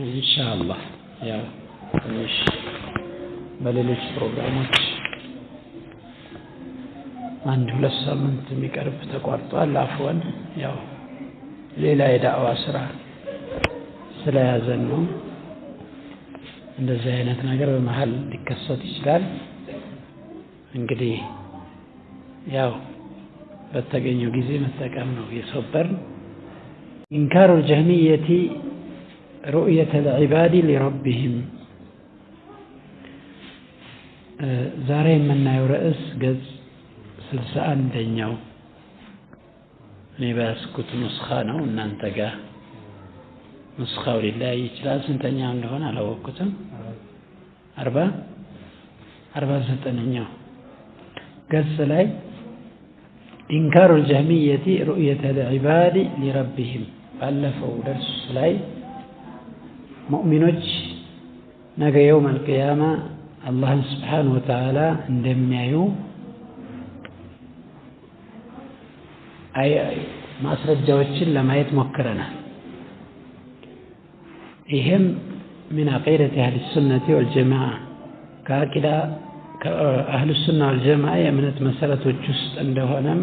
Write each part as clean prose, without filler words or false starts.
ኢንሻአላህ ያው ትንሽ በሌሎች ፕሮግራሞች አንድ ሁለት ሳምንት የሚቀርብ ተቋርጧል። አፍወን ያው ሌላ የዳዕዋ ስራ ስለያዘን ነው። እንደዚህ አይነት ነገር በመሃል ሊከሰት ይችላል። እንግዲህ ያው በተገኘው ጊዜ መጠቀም ነው የሰበርን። ኢንካሩ الجهمية رؤية العباد لربهم ዛሬ የምናየው ርዕስ ገጽ 61ኛው እኔ በያዝኩት ኑስኻ ነው። እናንተ ጋር ኑስኻው ሊለያይ ይችላል። ስንተኛው እንደሆነ አላወቅኩትም። 49ኛው ገጽ ላይ ኢንካሩ الجهمية رؤية العباد لربهم ባለፈው ደርስ ላይ ሙእሚኖች ነገ የውም አልቂያማ አላህን ስብሓነሁ ወተዓላ እንደሚያዩ ማስረጃዎችን ለማየት ሞክረናል። ይህም ምን አቂደት አህል ሱነቲ ወልጀማዓ ከአቂዳ ከአህል ሱና ወልጀማዓ የእምነት መሰረቶች ውስጥ እንደሆነም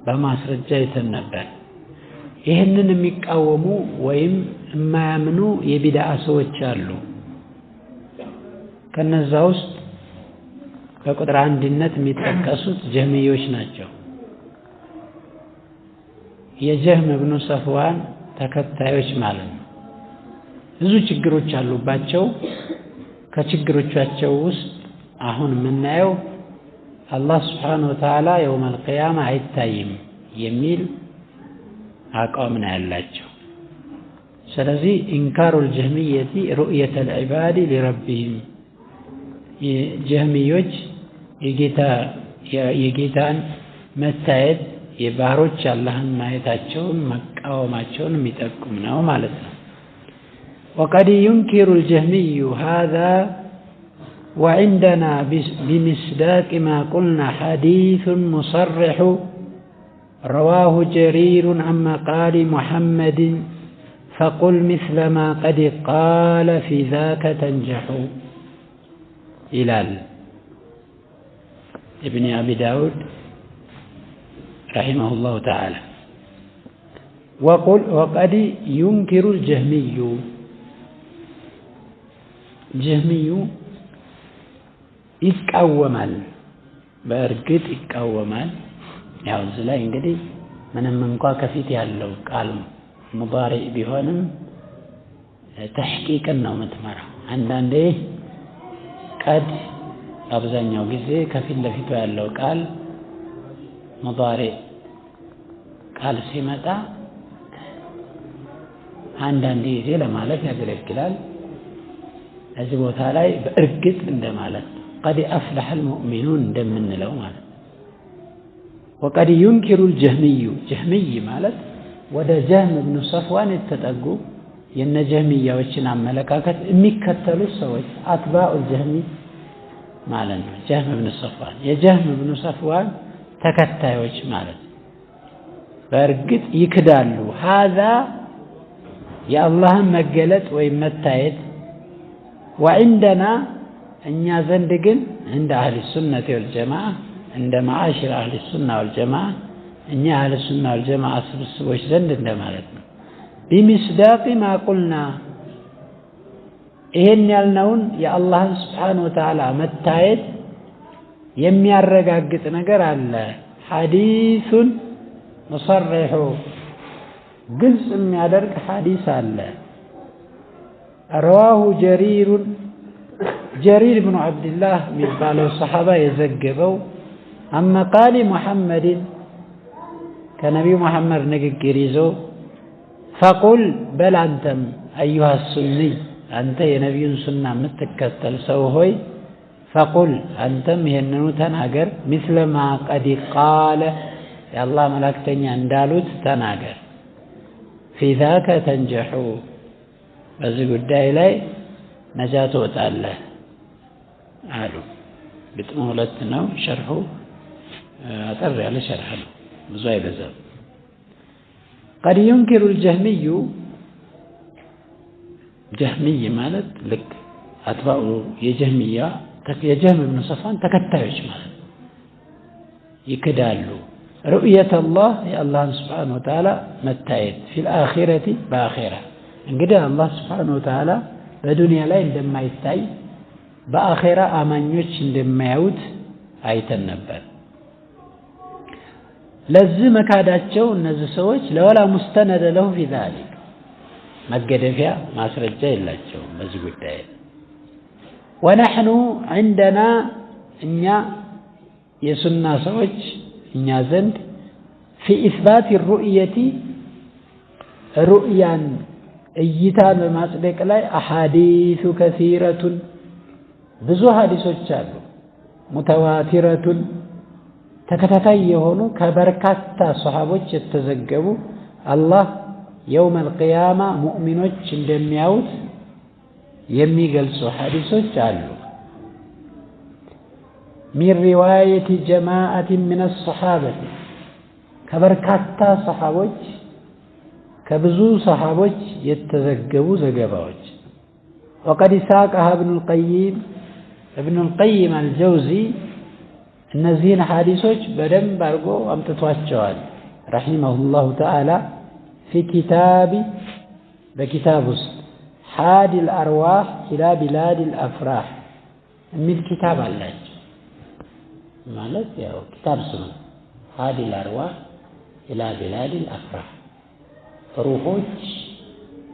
በማስረጃ አይተን ነበር። ይህንን የሚቃወሙ ወይም የማያምኑ የቢድዓ ሰዎች አሉ። ከነዛ ውስጥ በቁጥር አንድነት የሚጠቀሱት ጀህሚዮች ናቸው። የጀህም ኢብኑ ሰፍዋን ተከታዮች ማለት ነው። ብዙ ችግሮች አሉባቸው። ከችግሮቻቸው ውስጥ አሁን የምናየው አላህ ስብሓነሁ ወተዓላ የውመል ቂያማ አይታይም የሚል አቋም ነው ያላቸው። ስለዚህ ኢንካሩል ጀህሚየቲ ሩእየተል ዒባዲ ሊረቢሂም ጀህሚዮች የጌታን መታየት የባሮች አላህን ማየታቸውን መቃወማቸውን የሚጠቁም ነው ማለት ነው። وقد ينكر الجهمي هذا وعندنا بمصداق ما قلنا حديث مصرح رواه جرير عن مقال محمد فقل مثل ما قد قال في ذاك تنجح إلى ابن أبي داود رحمه الله تعالى. وقد ينكر الجهمي ጀህሚዩ ይቃወማል፣ በእርግጥ ይቃወማል። ያው እዚህ ላይ እንግዲህ ምንም እንኳ ከፊት ያለው ቃል ሙዳሪዕ ቢሆንም ተሕቂቅን ነው የምትመራው። አንዳንዴ ቀድ አብዛኛው ጊዜ ከፊት ለፊቱ ያለው ቃል ሙዳሪዕ ቃል ሲመጣ አንዳንዴ ጊዜ ለማለት ያገለግላል። እዚህ ቦታ ላይ በእርግጥ እንደማለት ቀድ አፍለሐል ሙእሚኑን እንደምንለው ማለት። ወቀድ ዩንኪሩል ጀህሚዩ ጀህሚይ ማለት ወደ ጀህም ኢብኑ ሰፍዋን የተጠጉ የነ ጀህሚያዎችን አመለካከት የሚከተሉት ሰዎች አትባኡል ጀህሚ ማለት ነው። ጀህም ኢብኑ ሰፍዋን የጀህም ኢብኑ ሰፍዋን ተከታዮች ማለት በእርግጥ ይክዳሉ። ሀዛ የአላህን መገለጥ ወይም መታየት ወዕንደና እኛ ዘንድ ግን እንደ አህል ሱነቲ ወልጀማዓ እንደ መዓሽር አህል ሱና ወልጀማዓ እኛ አህል ሱና ወልጀማዓ ስብስቦች ዘንድ እንደማለት ነው። ቢሚስዳቂ ማ ቁልና ይሄን ያልነውን የአላህን ስብሓነሁ ወተዓላ መታየት የሚያረጋግጥ ነገር አለ። ሐዲሱን ሙሰሪሑ ግልጽ የሚያደርግ ሐዲስ አለ። ረዋሁ ጀሪር ብኑ ዓብድላህ የሚባለው ሰሓባ የዘገበው አን መቃሊ ሙሐመድን ከነቢዩ ሙሐመድ ንግግር ይዞ ፈቁል በል አንተም አዩሃ ሱኒይ አንተ የነቢዩን ሱና የምትከተል ሰው ሆይ ፈቁል አንተም ይህንኑ ተናገር ምስለ ማ ቀድ ቃለ የአላህ መላእክተኛ እንዳሉት ተናገር ፊ ዛከ ተንጀሑ በዚህ ጉዳይ ላይ ነጃ ትወጣለህ አሉ። ግጥሙ ሁለት ነው። ሸርሑ አጠር ያለ ሸርሕ ነው፣ ብዙ አይበዛም። ቀድ ዩንኪሩ الجهمي ጀህሚይ ማለት ልክ አትባኡ የጀህሚያ የጀህም ኢብኑ ሰፋን ተከታዮች ማለት ይክዳሉ رؤية الله يا الله سبحانه وتعالى متايت في الآخرة بآخرة እንግዲህ አላህ Subhanahu Wa Ta'ala በዱንያ ላይ እንደማይታይ በአኺራ አማኞች እንደማያዩት አይተን ነበር ለዚህ መካዳቸው እነዚህ ሰዎች ለወላ ሙስተነደ له في ذلك መገደፊያ ማስረጃ የላቸውም በዚህ ጉዳይ ونحن عندنا እኛ የሱና ሰዎች እኛ ዘንድ في إثبات الرؤية رؤيان እይታን በማጽደቅ ላይ አሐዲሱ ከሲረቱን ብዙ ሐዲሶች አሉ ሙተዋቲረቱን ተከታታይ የሆኑ ከበርካታ ሱሐቦች የተዘገቡ አላህ يوم القيامة ሙእሚኖች እንደሚያዩት የሚገልጹ ሐዲሶች አሉ من رواية جماعة من الصحابة ከበርካታ ሱሐቦች ከብዙ ሱሐቦች የተዘገቡ ዘገባዎች وقد ساقها ابن القيم الجوزي እነዚህን ሐዲሶች በደንብ አድርጎ አምጥቷቸዋል رحمه الله تعالى في كتاب بكتاب حاد الأرواح إلى بلاد الأفراح من كتاب الله ማለት ያው كتاب ስሙ حاد الأرواح إلى بلاد الأفراح ሩሆች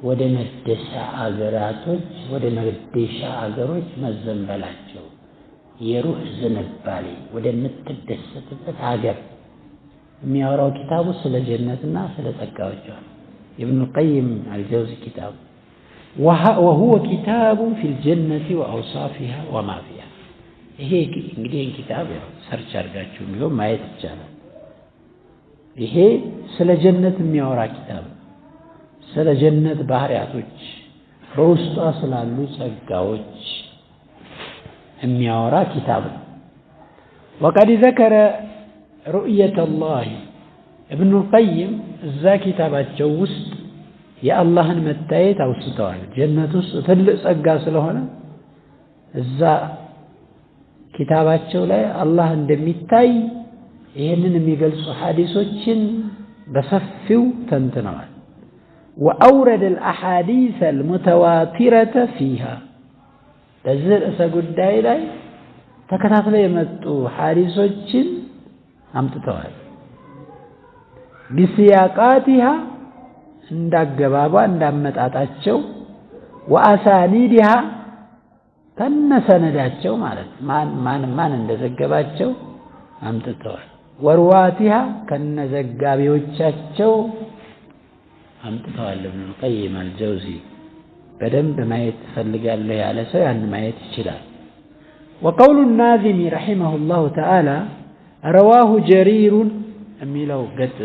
ወደ መደሻ አገራቶች ወደ መደሻ አገሮች መዘንበላቸው የሩህ ዝንባሌ ወደ ምትደሰትበት ሀገር የሚያወራው ኪታቡ ስለ ጀነትና ስለ ጸጋዎች ኢብኑ ቀይም አልጀውዚ ኪታብ وهو كتاب في الجنة وأوصافها وما فيها ይሄ እንግዲህ ኪታብ ሰርች አድርጋችሁ ቢሆን ማየት ይቻላል ይሄ ስለ ጀነት የሚያወራ ኪታብ ስለ ጀነት ባህሪያቶች በውስጧ ስላሉ ጸጋዎች የሚያወራ ኪታብ ነው وقد ذكر رؤية الله ابن القيم እዛ ኪታባቸው ውስጥ የአላህን መታየት አውስተዋል ጀነት ውስጥ ትልቅ ጸጋ ስለሆነ እዛ ኪታባቸው ላይ አላህ እንደሚታይ ይሄንን የሚገልጹ ሐዲሶችን በሰፊው ተንትነዋል وأورد الأحاديث المتواترة فيها በዚህ ጉዳይ ላይ ተከታትለው የመጡ ሐዲሶችን አምጥተዋል بسياقاتها እንዳገባባ እንዳመጣጣቸው وأسانيدها ከነሰነዳቸው ማለት ማን እንደዘገባቸው አምጥተዋል ወርዋቲሃ ከነዘጋቢዎቻቸው አምጥተዋል ኢብኑ ቀይም አልጀውዚ በደንብ ማየት ፈልጋለሁ ያለ ሰው ያን ማየት ይችላል وقول الناظم رحمه الله تعالى رواه جرير የሚለው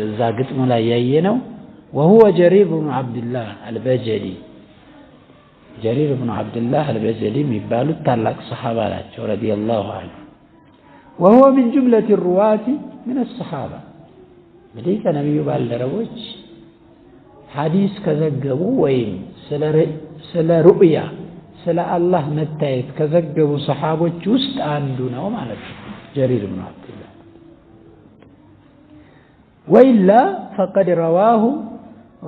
እዛ ግጥሙ ላይ ያየነው وهو جرير بن عبد الله البجلي جرير بن عبد الله البجلي የሚባሉት ታላቅ ሱሐባ ናቸው رضي الله عنه وهو من جملة الرواة من الصحابة بديك نبي بالدربوች ሐዲስ ከዘገቡ ወይም ስለ ሩእያ ስለ አላህ መታየት ከዘገቡ ሱሐቦች ውስጥ አንዱ ነው ማለት ነው جرير بن عبد الله وإلا فقد رواه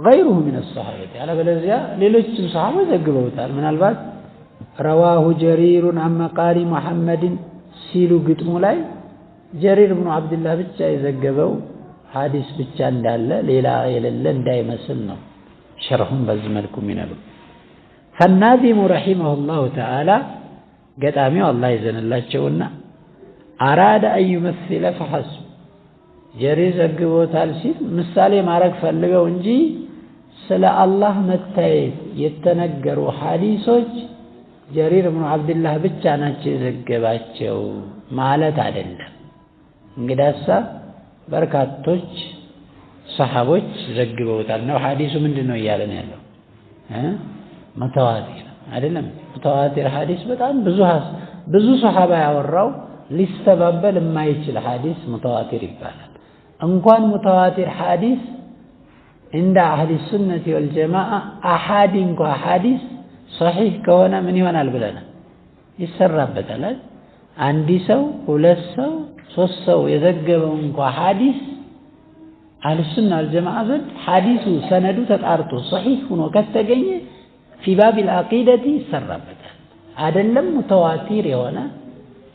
غيره من الصحابة على بلزيا ሌሎችም ሱሐቦች ዘግበውታል ምናልባት رواه جرير عن مقال محمد ሲሉ ግጥሙ ላይ جرير بن عبد الله ብቻ የዘገበው ሐዲስ ብቻ እንዳለ ሌላ የሌለ እንዳይመስል ነው ሸርሁን በዚህ መልኩ የሚነግሩ فالناظم رحمه الله تعالى ገጣሚው አላህ ይዘንላቸውና أراد أن يمثل فحسب جرير ዘግቦታል ሲል ምሳሌ ማድረግ ፈልገው እንጂ ስለ አላህ መታየት የተነገሩ ሐዲሶች جرير بن عبد الله ብቻ ናቸው የዘገባቸው ማለት አይደለም እንግዳሳ በርካቶች ሱሐቦች ዘግበውታል ነው ሐዲሱ ምንድነው እያለን ያለው متواتر አይደለም متواتر ሐዲስ በጣም ብዙ ሱሐባ ያወራው ሊስተባበል የማይችል ሐዲስ متواتر ይባላል እንኳን متواتر ሐዲስ عند اهل السنه والجماعه احاد እንኳን ሐዲስ صحيح ከሆነ ምን ይሆናል ብለናል ይሰራበታል አንድ ሰው ሁለት ሰው ሶስት ሰው የዘገበው እንኳን ሐዲስ አልሱና አልጀማዓ ዘንድ ሐዲሱ ሰነዱ ተጣርቶ صحيح ሆኖ ከተገኘ في باب العقيدة ይሰራበታል አይደለም ሙተዋቲር የሆነ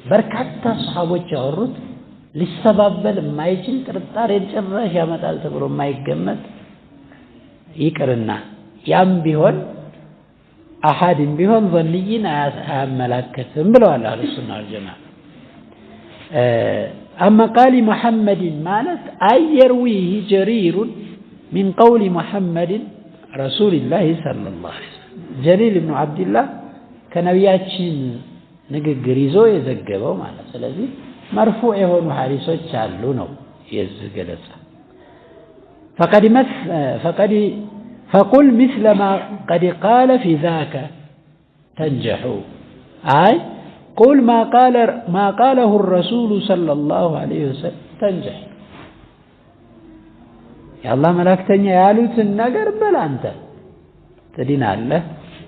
በርካታ ሰሃቦች ያወሩት ሊሰባበል የማይችል ጥርጣሬ ጭራሽ ያመጣል ተብሎ የማይገመት ይቅርና ያም ቢሆን አሐድም ቢሆን ظنيين አያመላክትም ብለዋል አልሱና አልጀማዓ أما قال محمد مالت أي يرويه جرير من قول محمد رسول الله صلى الله عليه وسلم جرير بن عبد الله كنبياتشين ንግግር ይዞ የዘገበው ማለት ስለዚህ مرفوع የሆኑ ሐዲሶች አሉ ነው የዘገለጸ فقل مثل ما قد قال في ذاك تنجح أي قل ما قاله الرسول صلى الله عليه وسلم تنجح يا الله ملائكتني ያሉትን ነገር በል አንተ ትድናለህ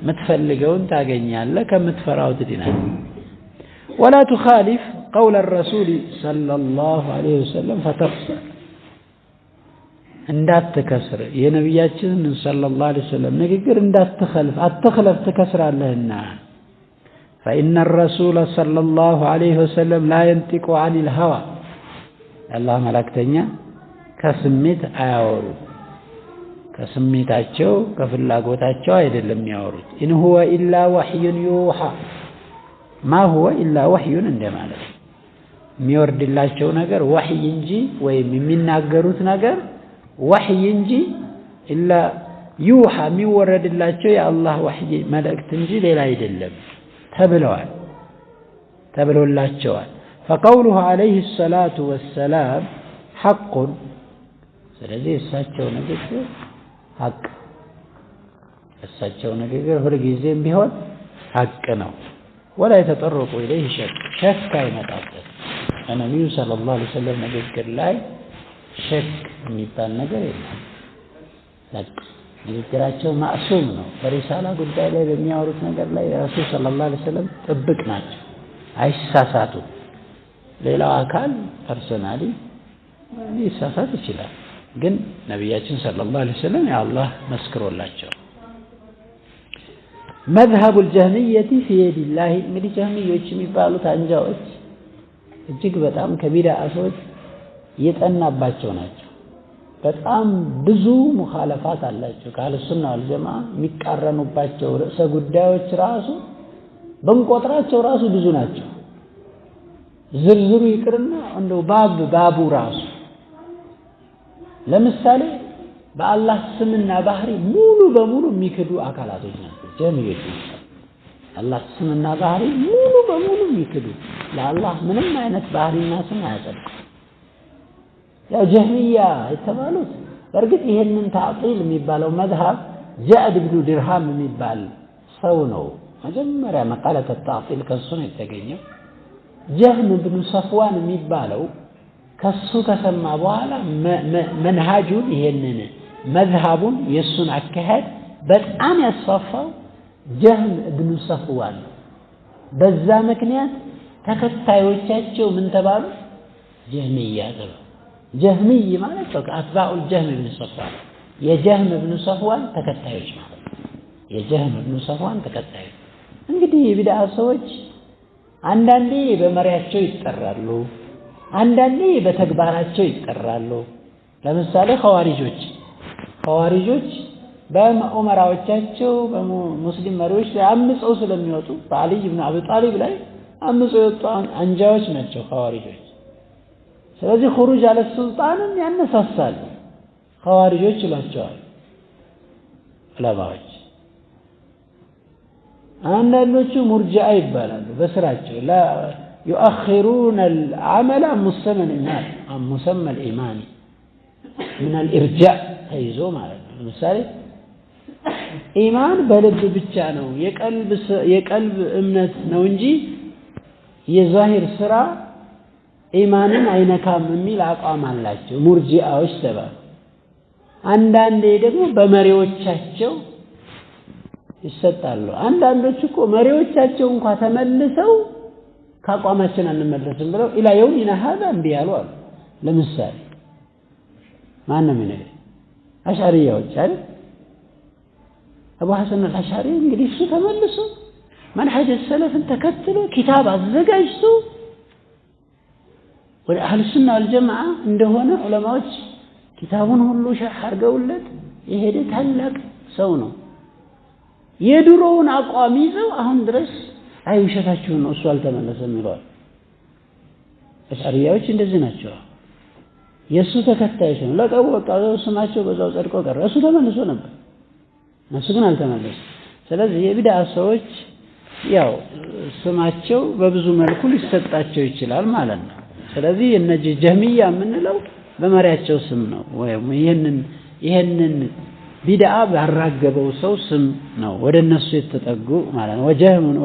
ምትፈልገውን ታገኛለህ ከምትፈራው ትድናለህ ولا تخالف قول الرسول صلى الله عليه وسلم فتخسر እንዳትከስር የነብያችንን ሰለላሁ ዐለይሂ ወሰለም ንግግር እንዳትخالف አትخلف ትከስራለህና فإن الرسول صلى الله عليه وسلم لا ينطق عن الهوى الله ملائكتኛ ከስሜት አያወሩ ከስሜታቸው ከፍላጎታቸው አይደለም ያወሩት إن هو إلا وحي يوحى ما هو إلا وحي እንደማለት የሚወርድላቸው ነገር ወህይ እንጂ ወይም የሚናገሩት ነገር ወህይ እንጂ إلا يوحى የሚወረድላቸው የአላህ ወህይ መልእክት እንጂ ሌላ አይደለም ተብሎላቸዋል فقوله عليه الصلاة والسلام حق ስለዚህ እሳቸው ንግግር ሐቅ እሳቸው ንግግር ሁልጊዜም ቢሆን ሐቅ ነው ولا يتطرق إليه شك አይመጣበት ነብዩ ሰለላሁ ዐለይሂ ወሰለም ንግግር ላይ ሸክ የሚባል ነገር የለም ሐቅ ንግግራቸው ማዕሱም ነው በሪሳላ ጉዳይ ላይ በሚያወሩት ነገር ላይ ረሱል ሰለላሁ ዐለይሂ ወሰለም ጥብቅ ናቸው አይሳሳቱ ሌላው አካል ፐርሰናሊ ሊሳሳት ይችላል ግን ነብያችን ሰለላሁ ዐለይሂ ወሰለም ያአላህ መስክሮላቸው مذهب الجهمية في يد الله እንግዲህ ጀህሚዮች የሚባሉት አንጃዎች እጅግ በጣም ከቢድዓ ሰዎች የጠናባቸው ናቸው በጣም ብዙ ሙኻለፋት አላቸው ከአህለሱና ወልጀማዓ የሚቃረኑባቸው ርዕሰ ጉዳዮች ራሱ በእንቆጥራቸው ራሱ ብዙ ናቸው ዝርዝሩ ይቅርና እንደው ባቡ ራሱ ለምሳሌ በአላህ ስምና ባህሪ ሙሉ በሙሉ የሚክዱ አካላቶች ናቸው ጀህሚዮች አላህ ስምና ባህሪ ሙሉ በሙሉ የሚክዱ ለአላህ ምንም አይነት ባህሪና ስም አያጸድቁ ያው ጀህሚያ የተባሉት በርግጥ ይሄንን ታዕጢል የሚባለው መዝሐብ ጃዕድ ኢብኑ ድርሃም የሚባል ሰው ነው መጀመሪያ መቃለት ታዕጢል ከሱ ነው የተገኘው ጀህም ኢብኑ ሰፍዋን የሚባለው ከሱ ከሰማ በኋላ መንሃጁን ይሄንን መዝሐቡን የሱን አካሄድ በጣም ያስፋፋው ጀህም ኢብኑ ሰፍዋን በዛ ምክንያት ተከታዮቻቸው ምን ተባሉ ጀህሚያ ተባሉ ጀህሚይ ማለት ከአትባኡ الجهم بن صفوان የጀህም ኢብኑ ሰፍዋን ተከታዮች ማለት የጀህም ኢብኑ ሰፍዋን ተከታዮች እንግዲህ የቢድዓ ሰዎች አንዳንዴ በመሪያቸው ይጠራሉ አንዳንዴ በተግባራቸው ይጠራሉ ለምሳሌ ኸዋሪጆች በኡመራዎቻቸው በሙስሊም መሪዎች ላይ አምፀው ስለሚወጡ በአሊ ኢብኑ አቢ ጣሊብ ላይ አምፀው የወጡ አንጃዎች ናቸው ኸዋሪጆች ስለዚህ خروج على السلطان ያነሳሳሉ ኸዋሪጆች ይላቸዋል ዑለማዎች አንዳንዶቹ ሙርጂዓ ይባላሉ በስራቸው لا يؤخرون العمل عن مسمى الإيمان من الإرجاء تيزو ማለት ነው ለምሳሌ ኢማን በልብ ብቻ ነው የቀልብ እምነት ነው እንጂ የዛሂር ስራ ኢማንን አይነካም የሚል አቋም አላቸው ሙርጂዓዎች ተባሉ አንዳንዴ ደግሞ በመሪዎቻቸው ይሰጣሉ አንዳንዶች እኮ መሪዎቻቸው እንኳን ተመልሰው ካቋማችን አንመለስም ብለው ኢላ የውሚና هذا እንዲያሉ አሉ ለምሳሌ ማንንም ነው አሽዓሪያዎች አይደል አቡ ሐሰን አልአሽዓሪ እንግዲህ እሱ ተመልሶ መንሐጅ ሰለፍን ተከትሎ ኪታብ አዘጋጅቶ ወደ አህሉ ሱና ወልጀማዓ እንደሆነ ዑለማዎች ኪታቡን ሁሉ ሸርህ አድርገውለት የሄደ ታላቅ ሰው ነው የድሮውን አቋም ይዘው አሁን ድረስ አይ ውሸታችሁ ነው እሱ አልተመለሰም ይላል አሽዓሪያዎች እንደዚህ ናቸው የሱ ተከታዮች ነው ለቀው በቃ ስማቸው በዛው ጸድቆ ቀረ እሱ ተመልሶ ነበር እሱ ግን አልተመለሰም ስለዚህ የቢድዓ ሰዎች ያው ስማቸው በብዙ መልኩ ሊሰጣቸው ይችላል ማለት ነው ስለዚህ እነዚህ ጀህሚያ የምንለው በመሪያቸው ስም ነው ወይም ይሄንን ቢድዓ ባራገበው ሰው ስም ነው ወደ እነሱ የተጠጉ ማለት ነው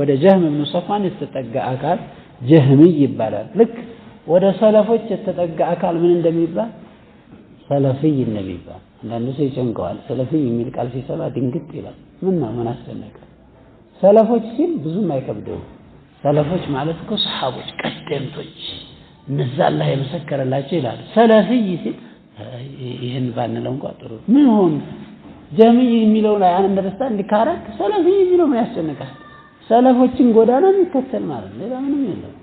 ወደ ጀህም ኢብኑ ሰፋን የተጠጋ አካል ጀህሚ ይባላል ልክ ወደ ሰለፎች የተጠጋ አካል ምን እንደሚባል ሰለፊይ እንደሚባል አንዳንዱ ሰው ይጨንቀዋል ሰለፊይ የሚል ቃል ሲሰማ ድንግጥ ይላል ምን አስጨነቀ ሰለፎች ሲል ብዙም አይከብደው ሰለፎች ማለት እኮ ሰሃቦች ቀደምቶች እነዛ አላህ የመሰከረላቸው ይላል ሰለፊይ ሲል ይሄን ባንለው እንኳን ጥሩ ምን ሆነ ጀሚዕ የሚለው ላይ አንደርስታንድ ካረክ ሰለፊይ የሚለው ነው ያስጨንቃል ሰለፎችን ጎዳና የሚከተል ማለት ሌላ ምንም የለም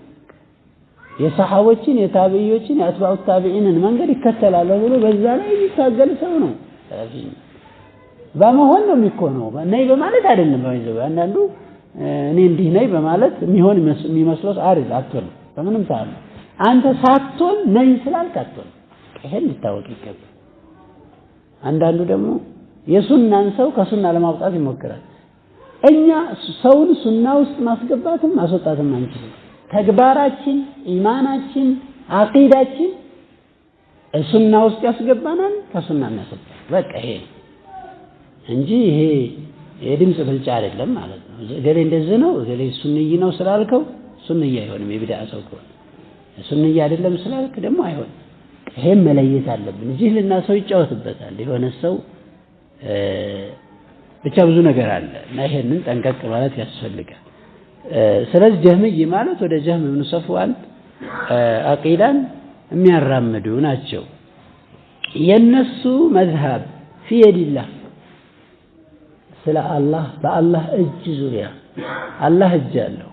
የሰሃቦችን የታቢዒዎችን የአትባኡ ታቢዒንን መንገድ ይከተላል ብሎ በዛ ላይ የሚታገል ሰው ነው ሰለፊይ በመሆን ነው የሚኮነው ነይ በማለት አይደለም ባይዘው አንዳንዱ እኔ እንዲህ ነይ በማለት የሚሆን የሚመስለው አሪዝ አትሆን በምንም ታም አንተ ሳትሆን ነይ ስላልክ አትሆን ይሄን ልታወቅ ይገባል አንዳንዱ ደግሞ የሱናን ሰው ከሱና ለማውጣት ይሞክራል እኛ ሰውን ሱና ውስጥ ማስገባትም ማስወጣትም አንችልም ተግባራችን ኢማናችን አቂዳችን ሱና ውስጥ ያስገባናል ከሱና እናስወጣ በቃ ይሄ እንጂ ይሄ የድምጽ ብልጫ አይደለም ማለት ነው ገሌ እንደዚህ ነው ገሌ ሱንይ ነው ስላልከው ሱንይ አይሆንም የቢድዓ ሰው ከሆነ ሱንይ አይደለም ስላልክ ደግሞ አይሆንም ይሄን መለየት አለብን እንጂ ለና ሰው ይጫወትበታል የሆነ ሰው ብቻ ብዙ ነገር አለ እና ይሄንን ጠንቀቅ ማለት ያስፈልጋል ስለዚህ ጀህሚይ ማለት ወደ ጀህም ኢብኑ ሰፍዋን አቂዳን የሚያራምዱ ናቸው የነሱ መዝሀብ في يد الله ስለ አላህ በአላህ እጅ ዙሪያ አላህ እጅ አለው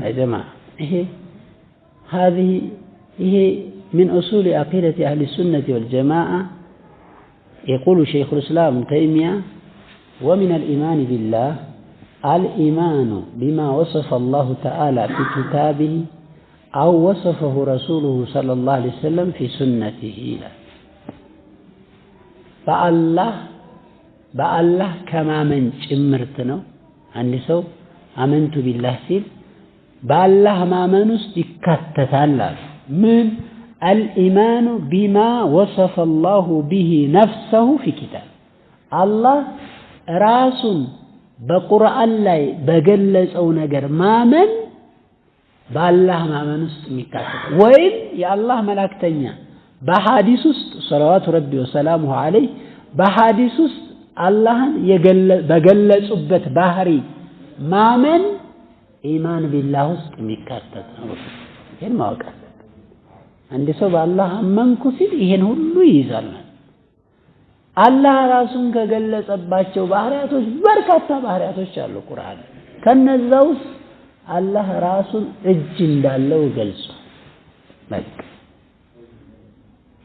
يا جماعه هذه من أصول عقيدة أهل السنة والجماعة يقول شيخ الإسلام ابن تيمية ومن الإيمان بالله الإيمان بما وصف الله تعالى في كتابه أو وصفه رسوله صلى الله عليه وسلم في سنته بالله كما من جمرتنا عندي سو آمنت بالله سيل بالله ما منست يكتتال من الإيمان بما وصف الله به نفسه في كتاب الله راس بقرآن لا بجلس أو نجر ما من بالله ما منست مكتب وين يا الله ملاكتنيا بحديث صلوات ربي وسلامه عليه بحديث الله بجلس أبت بحري ما من إيمان بالله مكتب هل ما وقع عند سو بالله አመንኩ ሲል ይሄን ሁሉ ይይዛል አላህ ራሱን ከገለጸባቸው ባህሪያቶች በርካታ ባህሪያቶች አሉ ቁርአን ከነዛው አላህ ራሱን እጅ እንዳለው ገልጿል በቃ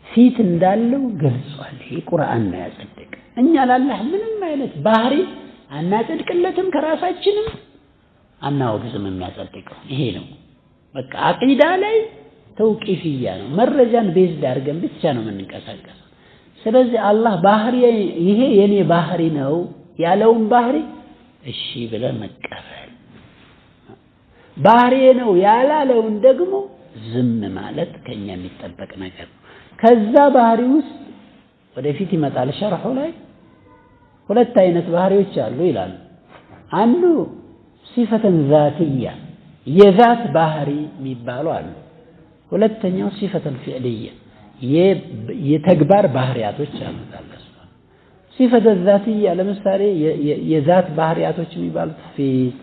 ፊት እንዳለው ገልጿል ይሄ ቁርአን ነው ያጸደቀ እኛ ለአላህ ምንም አይነት ባህሪ አናጸድቅለትም ከራሳችንም አናወግዝም የሚያጸድቀው ይሄ ነው በቃ አቂዳ ላይ ተውቂፍያ ነው መረጃን ቤዝ ዳርገን ብቻ ነው የምንንቀሳቀሰው ስለዚህ አላህ ባህሪ ይሄ የኔ ባህሪ ነው ያለውን ባህሪ እሺ ብለን መቀበል ባህሪ ነው ያላለውን ደግሞ ዝም ማለት ከኛ የሚጠበቅ ነገር ነው ከዛ ባህሪ ውስጥ ወደፊት ይመጣል ሸርሑ ላይ ሁለት አይነት ባህሪዎች አሉ ይላል አንዱ ሲፈተን ዛትያ የዛት ባህሪ የሚባሉ አሉ ሁለተኛው ሲፈተን ፊዕልያ የተግባር ባህሪያቶች አሉታል ሲፈተ ዛትያ ለምሳሌ የዛት ባህሪያቶች የሚባሉት ፊት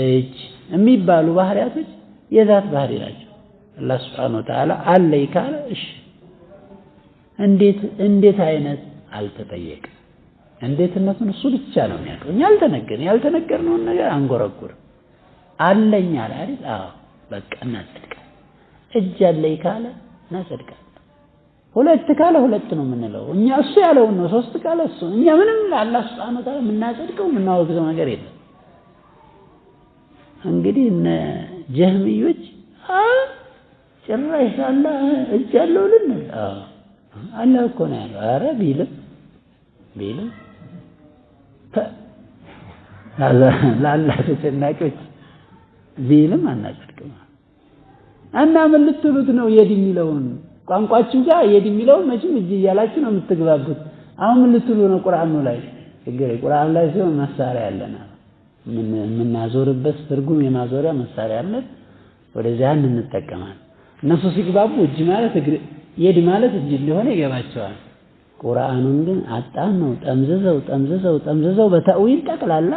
እጅ የሚባሉ ባህሪያቶች የዛት ባህሪ ናቸው። አላህ Subhanahu Wa Ta'ala አለይ ካለ እሺ እንዴት አይነት አልተጠየቀ እንዴትነቱን እሱ ብቻ ነው የሚያውቀው። እኛ ያልተነገርነውን ነገር አንጎረጉር አለኝ አለ አይደል? አዎ በቃ እናጸድቃለን። እጅ አለኝ ካለ እናጸድቃለን። ሁለት ካለ ሁለት ነው የምንለው እኛ እሱ ያለውን ነው። ሶስት ካለ እሱ እኛ ምንም ለአላህ Subhanahu Wa Ta'ala የምናጸድቀው የምናወግዘው ነገር የለም። እንግዲህ እነ ጀህሚዮች ጭራሽ አላህ እጅ አለው ልንል አላህ እኮ ነው ያለው። ኧረ ቢልም ለአላህ ተጨናቂዎች ቢልም አናጸድቅም። እና ምን ልትሉት ነው? የድ የሚለውን ቋንቋችሁ ጋር የድ የሚለውን መቼም እጅ እያላችሁ ነው የምትግባቡት። አሁን ምን ልትሉ ነው? ቁርአኑ ላይ ቁርአን ላይ ሲሆን መሳሪያ ያለና የምናዞርበት ትርጉም የማዞሪያ መሳሪያ አለ። ወደዚያ እንጠቀማለን። እነሱ ሲግባቡ እጅ ማለት የድ ማለት እጅ እንደሆነ ይገባቸዋል። ቁርአኑን ግን አጣን ነው ጠምዝዘው በተእዊል ጠቅላላ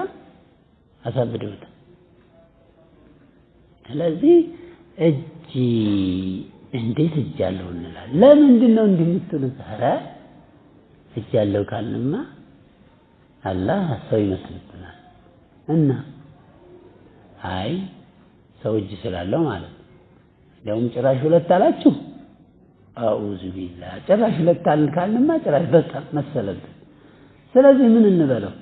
አሳብደውት። ስለዚህ እጅ እንዴት እጅ አለው እንላለን። ለምንድን ነው እንደምትሉት? ኧረ እጅ አለው ካልንማ አላህ ሰው ይመስልብናል እና አይ ሰው እጅ ስላለው ማለት ነው። እንደውም ጭራሽ ሁለት አላችሁ። አኡዙ ቢላህ ጭራሽ ሁለት ካልንማ ጭራሽ በጣም መሰለብን። ስለዚህ ምን እንበለው?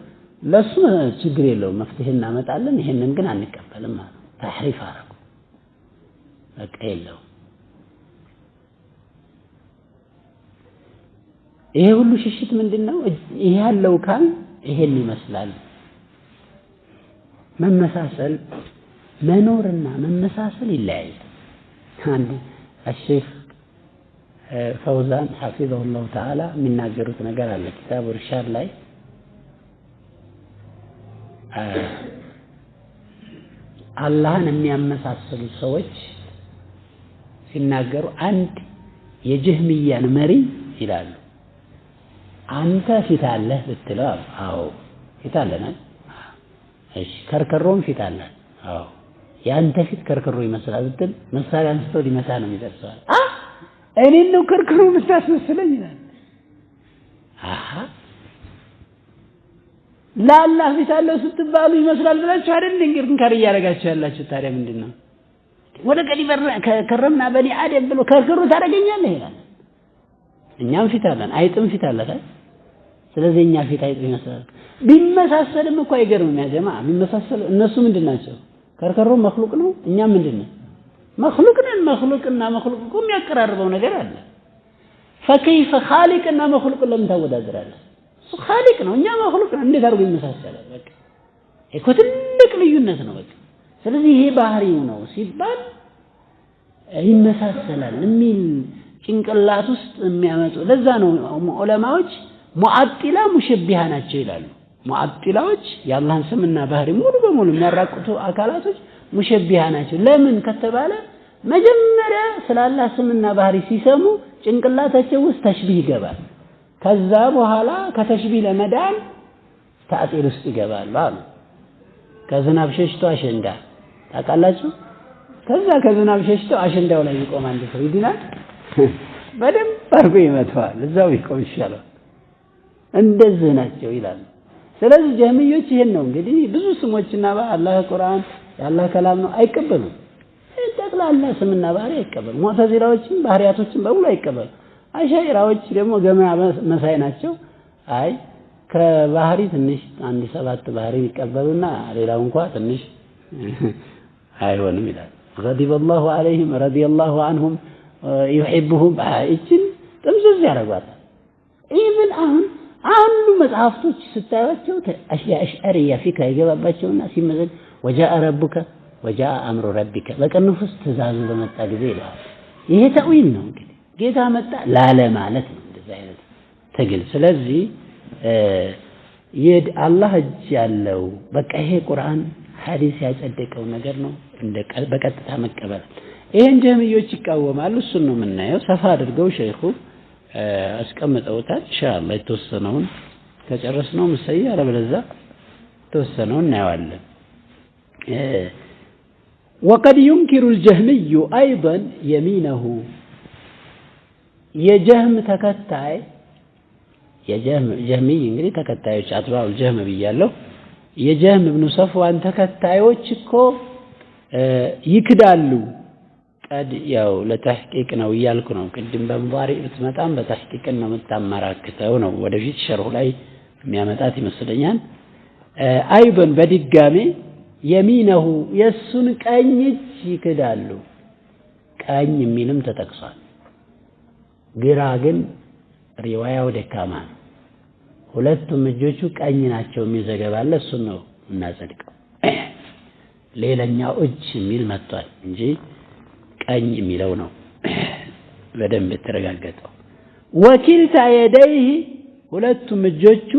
ለሱ ችግር የለውም መፍትሄ እናመጣለን። ይሄንን ግን አንቀበልም ማለት ነው። ተሕሪፍ አረጉ በቃ የለውም። ይሄ ሁሉ ሽሽት ምንድነው? ይሄ ያለው ካል ይሄን ይመስላል። መመሳሰል መኖርና መመሳሰል ይለያያል። አንድ الشيخ ፈውዛን حفظه الله تعالى የሚናገሩት ነገር አለ ኪታቡ ኢርሻድ ላይ አላህን የሚያመሳስሉ ሰዎች ሲናገሩ አንድ የጀህሚያን መሪ ይላሉ አንተ ፊት አለህ ብትለው አዎ ፊት አለናል። እሺ ከርከሮም ፊት አለ። አዎ ያንተ ፊት ከርከሮ ይመስላል ብትል መሳሪያ አንስቶ ሊመታ ነው የሚደርሰው። እኔን ነው ከርከሮ የምታስመስለኝ ይላል። ለአላህ ፊት አለው ስትባሉ ይመስላል ብላችሁ አይደል እንግዲህ እያደረጋችሁ ያላችሁ። ታዲያ ምንድነው ወደ ቀዲበር ከረምና በኒ አደም ብሎ ከርከሮ ታደርገኛለህ ይላል። እኛም ፊት አለን አይጥም ፊት አለ አይደል? ስለዚህ እኛ ፊት አይጥ ይመስላል። ቢመሳሰልም እኮ አይገርምም ያ ጀማዓ ቢመሳሰል እነሱ ምንድናቸው? ከርከሮ መخلوቅ ነው እኛ ምንድነው? መخلوቅ ነን። መخلوቅና መخلوቅ እኮ የሚያቀራርበው ነገር አለ። فكيف خالقنا مخلوق ለምን ታወዳድራለህ? እሱ خالق ነው እኛ መخلوቅ ነን። እንዴት አድርጎ ይመሳሰላል? በቃ እኮ ትልቅ ልዩነት ነው በቃ። ስለዚህ ይሄ ባህሪው ነው ሲባል ይመሳሰላል የሚል ጭንቅላት ውስጥ የሚያመጡ ለዛ ነው ዑለማዎች ሙዓጢላ ሙሸቢሃ ናቸው ይላሉ። ሙዓጢላዎች የአላህን ስምና ባህሪ ሙሉ በሙሉ የሚያራቁቱ አካላቶች ሙሸቢሃ ናቸው። ለምን ከተባለ መጀመሪያ ስለ አላህ ስምና ባህሪ ሲሰሙ ጭንቅላታቸው ውስጥ ተሽቢህ ይገባል። ከዛ በኋላ ከተሽቢህ ለመዳን ተዕጢል ውስጥ ይገባሉ አሉ። ከዝናብ ሸሽቶ አሸንዳ ታውቃላችሁ? ከዛ ከዝናብ ሸሽቶ አሸንዳው ላይ ይቆም አንድ ሰው ይድናል? በደንብ አድርጎ ይመታዋል። እዛው ይቆም ይሻላል። እንደዚህ ናቸው ይላሉ። ስለዚህ ጀህሚዮች ይሄን ነው እንግዲህ ብዙ ስሞችና በአላህ ቁርአን የአላህ ከላም ነው አይቀበሉም። ጠቅላላ ስምና ባህሪ አይቀበሉም። ሙዕተዚላዎችም ባህሪያቶችን በሙሉ አይቀበሉም። አሻኢራዎች ደግሞ ገመና መሳይ ናቸው። አይ ከባህሪ ትንሽ አንድ ሰባት ባህሪ ይቀበሉና ሌላው እንኳን ትንሽ አይሆንም ይላል። غضب الله عليهم رضي الله عنهم يحبهم እችን ጥምዝዝ ያደርጓታል። ኢቭን አሁን አንዱ መጽሐፍቶች ስታያቸው አሽዓሪያ ፊክራ ይገባባቸውና ሲመዘግ وجاء ربك وجاء امر ربك በቀንፉስ ትእዛዙ በመጣ ጊዜ ይላል። ይሄ ተእዊል ነው እንግዲህ ጌታ መጣ ላለ ማለት ነው እንደዛ አይነት ትግል። ስለዚህ አላህ እጅ ያለው በቃ ይሄ ቁርአን ሐዲስ ያጸደቀው ነገር ነው እንደ በቀጥታ መቀበል። ይሄን ጀህሚዮች ይቃወማሉ። እሱን ነው የምናየው። ሰፋ አድርገው ሸይኹ አስቀምጠውታል። ኢንሻአላህ የተወሰነውን ከጨረስነው መሰያ አለበለዛ ተወሰነው እናየዋለን وقد ينكر الجهمي أيضا يمينه የጀህም ተከታይ የጀህሚ እንግዲህ ተከታዮች አጥባው الجهم ብያለሁ የጀህም ኢብኑ ሰፍዋን ተከታዮች እኮ ይክዳሉ ቀድ ያው ለተህቂቅ ነው ይያልኩ ነው ቅድም በሙባሪ ብትመጣም በተህቂቅ ነው መታመራክተው ነው ወደፊት ሸርሁ ላይ የሚያመጣት ይመስለኛል አይበን በድጋሜ የሚነሁ የሱን ቀኝ እጅ ይክዳሉ ቀኝ የሚልም ተጠቅሷል ግራ ግን ሪዋያው ደካማ ሁለቱም እጆቹ ቀኝ ናቸው የሚዘገባለ እሱ ነው እናጸድቀው ሌላኛው እጅ የሚል መጥቷል እንጂ ቀኝ የሚለው ነው በደንብ ተረጋግጠው ወኪልታ የደይህ ሁለቱም እጆቹ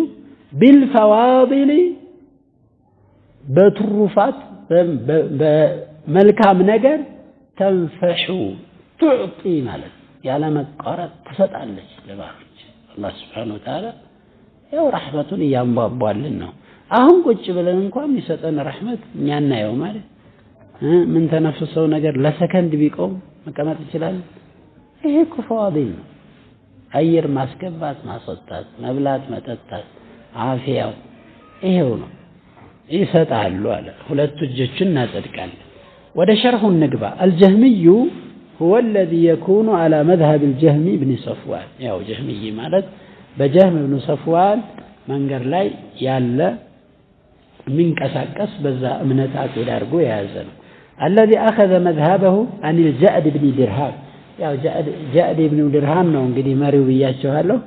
بالفواضل በትሩፋት በመልካም ነገር ተንፈሑ تعطي ማለት ያለ መቋረጥ ትሰጣለች ለባሮች አላህ Subhanahu Wa Ta'ala ያው ረህመቱን ያንባባልን ነው አሁን ቁጭ ብለን እንኳን የሚሰጠን ረህመት እኛና ያው ማለት ምን ተነፍሰው ነገር ለሰከንድ ቢቆም መቀመጥ ይችላል ይሄ ኩፋዲል ነው አየር ማስገባት ማስወጣት መብላት መጠጣት አፊያው ይሄው ነው ይሰጣሉ አለ ሁለት እጆችን እናጸድቃለን ወደ ሸርሁ ንግባ الجهمي هو الذي يكون على مذهب الجهم بن صفوان ያው جهمي ማለት በጀህም ኢብኑ ሰፍዋን መንገር ላይ ያለ منቀሳቀስ በዛ እምነት አቂዳ አድርጎ የያዘ ነው الذي اخذ مذهبه عن الجعد بن درهم ያው جعد بن درهم ነው እንግዲህ መሪው ብያቸዋለሁ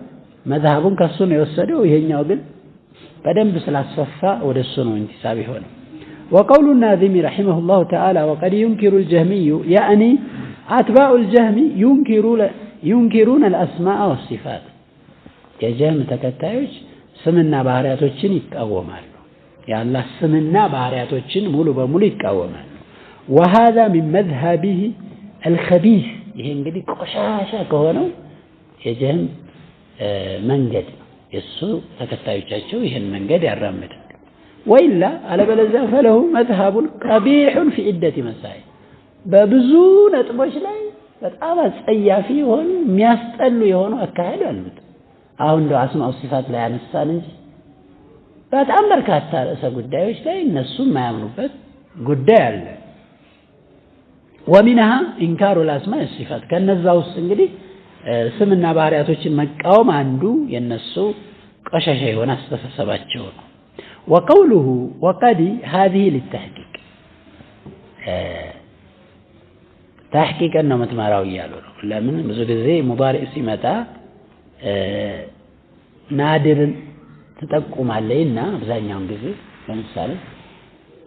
መذهبون ከሱ ነው የወሰደው ይሄኛው ግን በደንብ ስላስፈፋ ወደሱ ነው እንቲሳብ ይሆነው وقول الناظم رحمه الله تعالى وقد ينكر الجهمي يعني أتباع الجهم ينكرون الأسماء والصفات የጀህም ተከታዮች ስምና ባህሪያቶችን ይቃወማሉ ያላህ ስምና ባህሪያቶችን ሙሉ በሙሉ ይቃወማሉ وهذا من مذهبه الخبيث ይሄ እንግዲህ ቆሻሻ ከሆነው የጀህም መንገድ የሱ ተከታዮቻቸው ይሄን መንገድ ያራምዳሉ ወይላ አለበለዛ فله مذهب قبيح في عدة مسائل በብዙ ነጥቦች ላይ በጣም አጸያፊ የሆኑ የሚያስጠሉ የሆኑ አካሄድ አሉት አሁን ነው አስማኡ ሲፋት ላይ አነሳን እንጂ በጣም በርካታ ርዕሰ ጉዳዮች ላይ እነሱ የማያምኑበት ጉዳይ አለ ومنها انكار الاسماء والصفات ከነዛ ውስጥ እንግዲህ ስምና ባህሪያቶችን መቃወም አንዱ የነሱ ቆሻሻ የሆነ አስተሳሰባቸው ነው وقوله وقد هذه للتحقيق تحقيق انه متمراو ይያሉ ነው ለምን ብዙ ጊዜ ሙዳሪዕ ሲመጣ ናድርን ተጠቁማለይና አብዛኛውን ጊዜ ለምሳሌ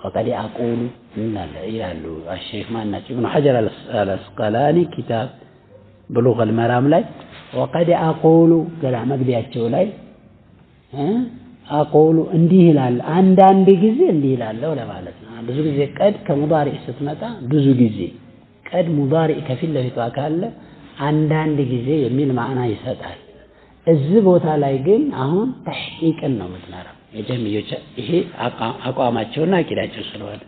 وقد اقول ان ይላሉ الشيخ ማናጭ ኢብኑ ሐጀር አልአስቀላኒ ኪታብ بلوغ المرام ላይ وقد اقول ገላ መግቢያቸው ላይ اقول እንዲህ ይላል አንድ ጊዜ እንዲህ ይላልው ለማለት ነው ብዙ ጊዜ ቀድ ከሙዳሪዕ ስትመጣ ብዙ ጊዜ ቀድ ሙዳሪዕ ከፊት ለፊቷ ካለ አንድ ጊዜ የሚል ማዕና ይሰጣል እዚህ ቦታ ላይ ግን አሁን ተህቂቅን ነው የምትመራው የጀህሚዮች ይሄ አቋማቸውና አቂዳቸው ስለሆነ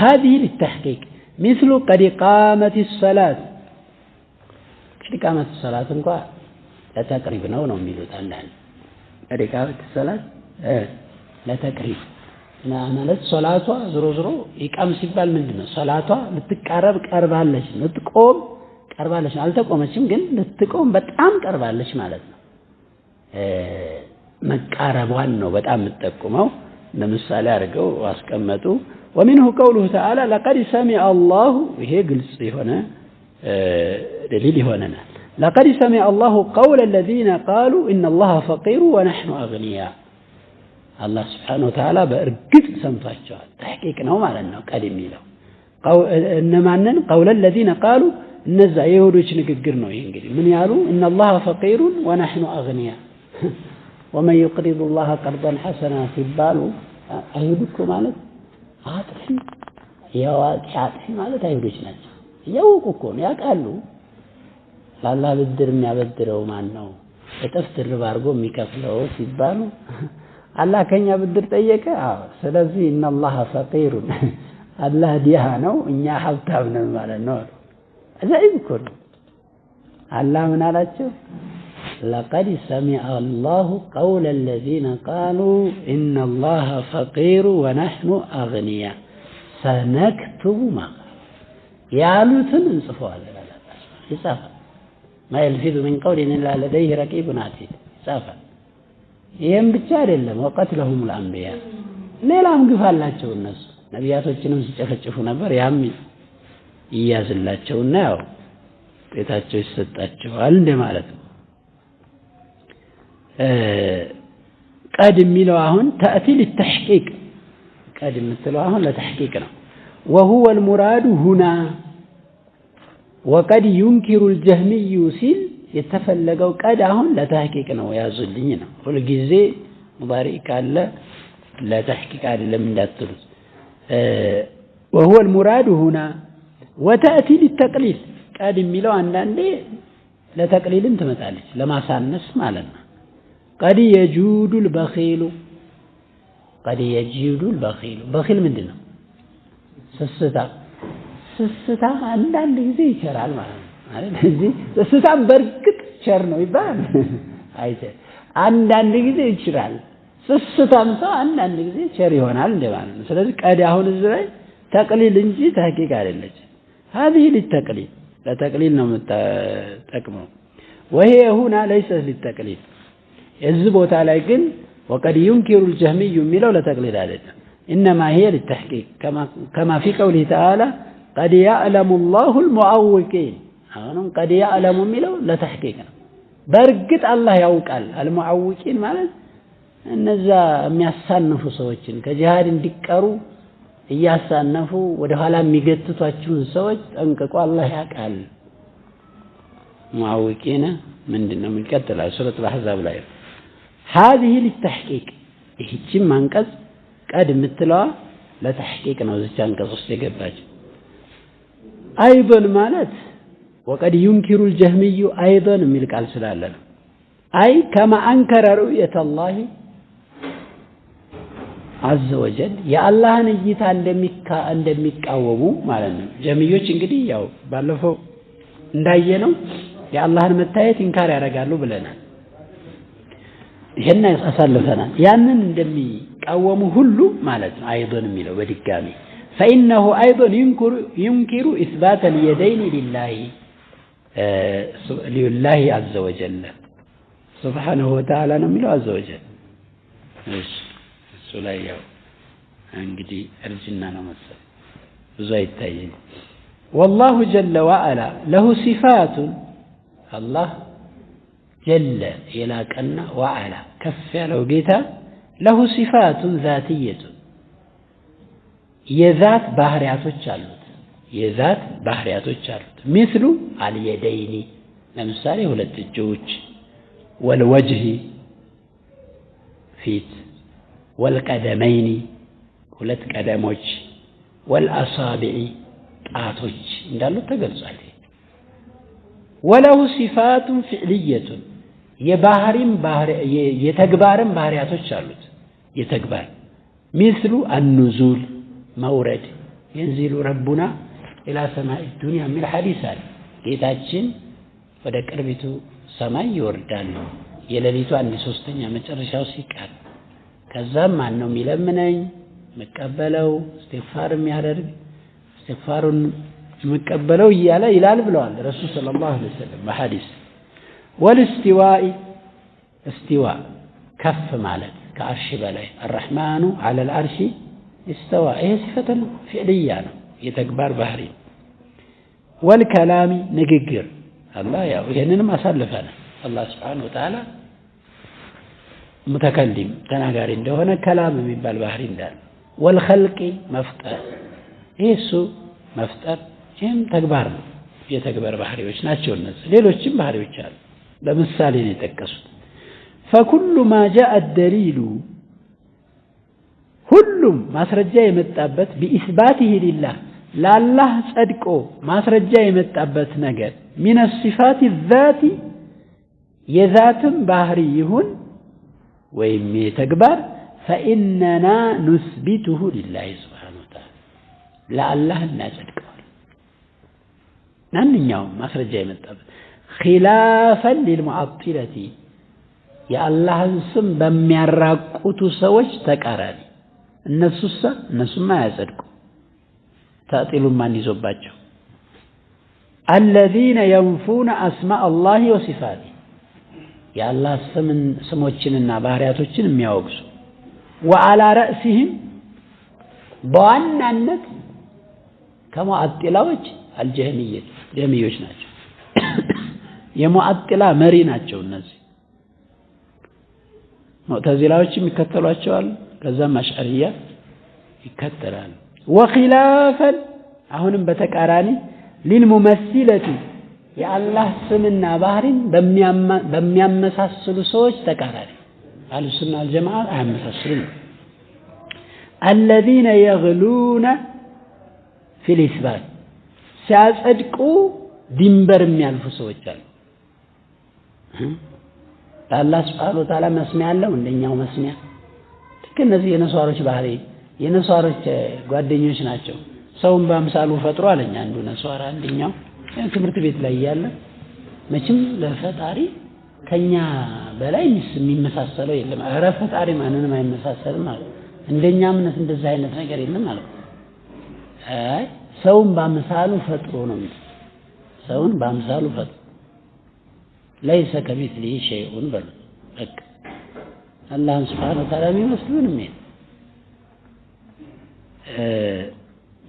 هذه للتحقيق مثل قد قامت الصلاه قد قامت الصلاه እንኳን ለተቅሪብ ነው የሚሉት አንዳንድ قد قامت الصلاه ለተቅሪብ ማለት ሶላቷ ዝሮ ይቃም ሲባል ምንድነው ሶላቷ ልትቃረብ ቀርባለች ልትቆም ቀርባለች አልተቆመችም ግን ልትቆም በጣም ቀርባለች ማለት ነው መቃረቧን ነው በጣም የምትጠቁመው ለምሳሌ አድርገው አስቀመጡ ومنه قوله تعالى لقد سمع الله ይሄ ግልጽ የሆነ دليل ይሆነና لقد سمع الله قول الذين قالوا ان الله فقير ونحن اغنياء الله سبحانه وتعالى በእርግጥ ሰምቷቸዋል ተህቂቅ ነው ማለት ነው ቀድ የሚለው እነማንን قول الذين قالوا እነዛ የይሁዶች ንግግር ነው ይሄ እንግዲህ ምን ያሉ ان الله فقير ونحن اغنياء ومن يقرض الله قرضا حسنا ሲባሉ አይሁድኩ ማለት አጥፊ ያዋቂ አጥፊ ማለት አይሁዶች ናቸው ያውቁ እኮ ነው ያውቃሉ ላላህ ብድር የሚያበድረው ማን ነው እጥፍ ድርብ አድርጎ የሚከፍለው ሲባሉ አላህ ከኛ ብድር ጠየቀ? አዎ። ስለዚህ ኢነላህ ፈቂሩን አላህ ድሃ ነው እኛ ሀብታም ነን ማለት ነው። አዛይብ እኮ ነው። አላህ ምን አላቸው? ለቀድ ሰሚዐ አላሁ ቀውለ ለዚነ ቃሉ ኢነላህ ፈቂሩ ወነሕኑ አግኒያ ሰነክቱቡ ማ ያሉትን እንጽፈዋለን። ይጻፋል። ማ የልፊዙ ሚን ቀውሊን ኢላ ለደይሂ ረቂቡን አቲድ ይጻፋል። ይህም ብቻ አይደለም። ወቀትለሁሙል አንቢያ ሌላም ግፍ አላቸው እነሱ ነቢያቶችንም ሲጨፈጭፉ ነበር። ያም ይያዝላቸውና ያው ቤታቸው ይሰጣቸዋል እንደማለት ነው። ቀድ የሚለው አሁን ተእቲ ሊተሕቂቅ ቀድ የምትለው አሁን ለተሕቂቅ ነው። ወሁወ ልሙራዱ ሁና ወቀድ ዩንኪሩ ልጀህሚዩ ሲል የተፈለገው ቀድ አሁን ለተሕቂቅ ነው ያዙልኝ ነው። ሁልጊዜ ሙዳሪዕ ካለ ለተሕቂቅ አይደለም እንዳትሉት። ወሁወ ልሙራዱ ሁና ወተእቲ ሊተቅሊል ቀድ የሚለው አንዳንዴ ለተቅሊልም ትመጣለች ለማሳነስ ማለት ነው። ቀድ የጁዱ ልበኺሉ ቀድ የጁዱ ልበኺሉ በኺል ምንድን ነው? ስስታም አንዳንድ ጊዜ ይቸራል ማለት ነው አይደል? እዚህ ስስታም በእርግጥ ቸር ነው ይባላል አይደል? አንዳንድ ጊዜ ይችላል። ስስታም ሰው አንዳንድ ጊዜ ቸር ይሆናል እንደማለት ነው። ስለዚህ ቀድ አሁን እዚህ ላይ ተቅሊል እንጂ ተሕቂቅ አይደለች። هذه للتقليل ለተቅሊል ነው የምትጠቅመው። وهي هنا ليست للتقليل እዚህ ቦታ ላይ ግን وقد ينكر الجهمي የሚለው ለተቅሊል አይደለም። إنما هي للتحقيق كما في قوله تعالى قد يعلم الله المعوقين አሁንም قد يعلم የሚለው ለተሕቂቅ ነው። በእርግጥ አላህ ያውቃል። المعوقين ማለት እነዛ የሚያሳንፉ ሰዎችን ከጂሃድ እንዲቀሩ እያሳነፉ ወደ ኋላ የሚገትቷቸውን ሰዎች ጠንቅቆ አላህ ያውቃል። ሙዓዊቂነ ምንድነው የሚቀጥለው? ሱረቱል አሕዛብ ላይ هذه للتحقيق ይህችም አንቀጽ ቀድ የምትለዋ ለተሕቂቅ ነው። እዚች አንቀጽ ውስጥ የገባች አይዶን ማለት ወቀድ ዩንኪሩ الجهمي አይዶን የሚል ቃል ስላለ ነው። አይ ከማ አንከረ ሩእየተ አላህ አዘ ወጀል የአላህን እይታ እንደሚቃወሙ ማለት ነው። ጀህሚዮች እንግዲህ ያው ባለፈው እንዳየነው የአላህን መታየት ኢንካር ያደርጋሉ ብለናል። ይሄን አሳልፈናል። ያንን እንደሚቃወሙ ሁሉ ማለት ነው አይዶን የሚለው በድጋሚ فإنه أيضا ينكر إثبات اليدين لله عز وجل سبحانه وتعالى نميله عز وجل ላይ ያው እንግዲህ እርጅና ነው መሰል ብዙ አይታየኝ። والله جل وعلا له صفات الله جل يلاقنا وعلا كف ያለው ጌታ له صفات ذاتيه የዛት ባህሪያቶች አሉት የዛት ባህሪያቶች አሉት مثل اليدين ለምሳሌ ሁለት እጆች والوجه ፊት والقدمين ሁለት ቀደሞች والأصابع ጣቶች እንዳሉት ተገልጿል። وله صفات فعلية የተግባርም ባህሪያቶች አሉት የተግባር مثل النزول መውረድ ينزل ربنا إلى سماء الدنيا من حديث ጌታችን ወደ ቅርቢቱ ሰማይ ይወርዳል የሌሊቱ 1/3 መጨረሻው ሲቀር ከዛም ማን ነው የሚለምነኝ መቀበለው እስትግፋር የሚያደርግ እስትግፋሩን መቀበለው እያለ ይላል ብለዋል ረሱል ሰለላሁ ዐለይሂ ወሰለም በሐዲስ ወልስቲዋኢ እስቲዋ ከፍ ማለት ከአርሽ በላይ الرحمن على العرش استوى ይሄ ሲፈተ ፍዕልያ ነው የተግባር ባህሪ والكلام ንግግር አላህ ያው ይሄንንም አሳልፈናል አላህ Subhanahu Wa Ta'ala متكلم ተናጋሪ እንደሆነ ከላም የሚባል ባህሪ እንዳለ والخلق መፍጠር እሱ መፍጠር ይህም ተግባር ነው የተግባር ባህሪዎች ናቸው እነዚህ ሌሎችም ባህሪዎች አሉ ለምሳሌ ነው የጠቀሱት فكل ما جاء الدليل ሁሉም ማስረጃ የመጣበት بإثباته لله ለአላህ ጸድቆ ማስረጃ የመጣበት ነገር من الصفات الذات የዛትም ባህሪ ይሁን ወይም የተግባር فإننا نثبته لله سبحانه وتعالى لله እናጸድቀዋል ማንኛውም ማስረጃ የመጣበት خلافا للمعطلة የአላህን ስም በሚያራቁቱ ሰዎች ተቃራኒ እነሱማ ያጸድቁ ታጢሉን ማን ይዞባቸው الذين ينفون أسماء الله وصفاته يا الله سموچننا ባህሪያቶችን የሚያወግዙ وعلى رأسهم በዋናነት ከሙዓጢላዎች አልጀህሚየት ጀህሚዮች ናቸው የሙዓጢላ መሪ ናቸው እነዚህ ሙዕተዚላዎች የሚከተሏቸዋል ከዛም አሽዓሪያ ይከተላሉ وخلافا አሁንም በተቃራኒ للممثلة يا الله سمنا ባህሪን በሚያመሳስሉ ሰዎች ተቃራኒ አህሉ ሱና ወልጀማዓ አያመሳስሉም الذين يغلون في الإثبات ሲያጸድቁ ድንበር የሚያልፉ ሰዎች አሉ አላህ Subhanahu Wa Ta'ala መስሚያ አለው እንደኛው መስሚያ ግን እነዚህ የነሷሮች ባህሪ የነሷሮች ጓደኞች ናቸው ሰውን በአምሳሉ ፈጥሮ አለኛ አንዱ ነሷራ አንደኛው ትምህርት ቤት ላይ ያለ መቼም ለፈጣሪ ከኛ በላይ የሚመሳሰለው የለም ኧረ ፈጣሪ ማንንም አይመሳሰልም ማለት እንደኛ እምነት እንደዛ አይነት ነገር የለም ማለት አይ ሰውን በአምሳሉ ፈጥሮ ነው ሰውን በአምሳሉ ፈጥሮ ليس كمثله شيء بل بك الله سبحانه وتعالى የሚመስሉን